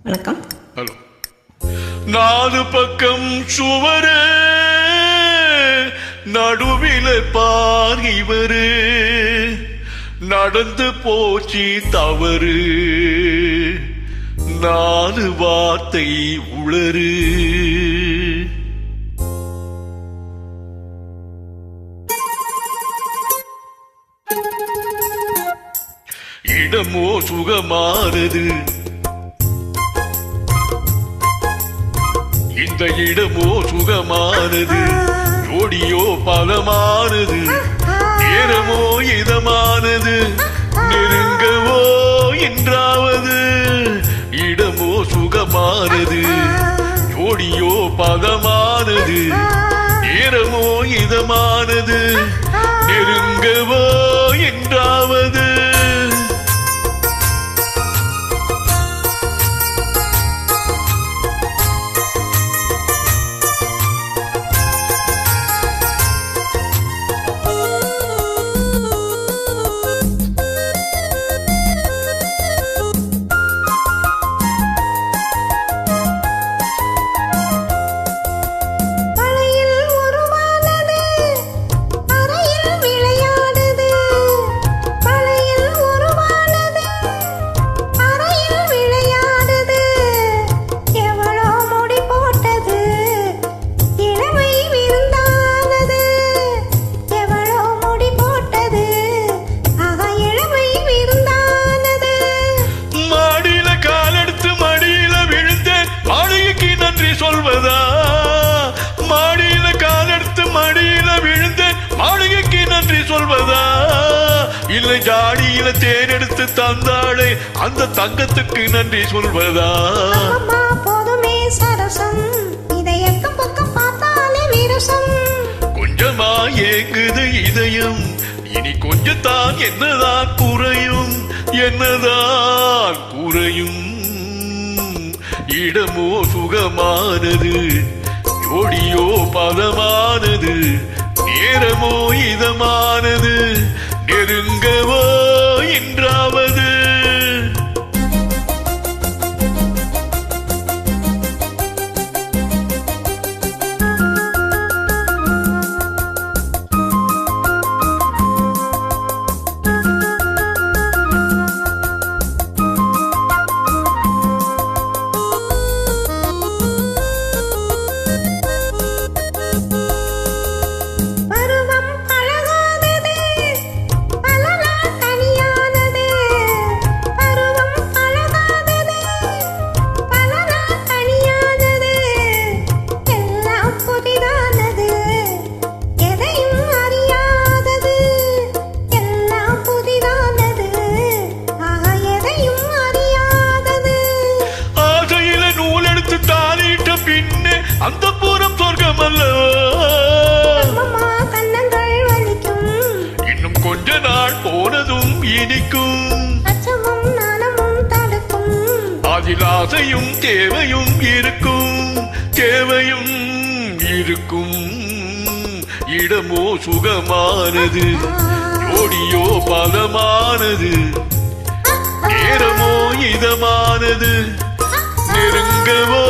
வணக்கம். ஹலோ. நாலு பக்கம் சுவரு நடுவில பார் இவரு நடந்து போச்சு தவறு நாலு வார்த்தை உளறு இடமோ சுகமானது இந்த இடமோ சுகமானது ஜோடியோ பலமானது நேரமோ இதமானது நெருங்கவோ என்றாவது இடமோ சுகமானது ஜோடியோ பலமானது நேரமோ இதமானது நெருங்கவோ என்றாவது சொல்வதா மாடியில காலெடுத்து மடியில விழுந்த மாளிகைக்கு நன்றி சொல்வதா இல்லை ஜாடியில தேனெடுத்து தந்தாளே அந்த தங்கத்துக்கு நன்றி சொல்வதா போதுமே சரசம் இதை எக்கம் பக்கம் பார்த்தாலே வீரசம் கொஞ்சமா ஏங்குது இதயம் இனி கொஞ்சத்தான் என்னதான் குறையும் என்னதான் குறையும் இடமோ சுகமானது ஜோடியோ பதமானது நேரமோ இதமானது நெருங்கவோ என்றாவது அந்த பூரம் சொர்க்கம் அல்லவா கண்ணங்கள் வலிக்கும் இன்னும் கொஞ்ச நாள் போனதும் இனிக்கும் அச்சமும் நாணமும் தடுக்கும் அதில் ஆசையும் தேவையும் இருக்கும் தேவையும் இருக்கும் இடமோ சுகமானது ஜோடியோ பலமானது நேரமோ இதமானது நெருங்கவோ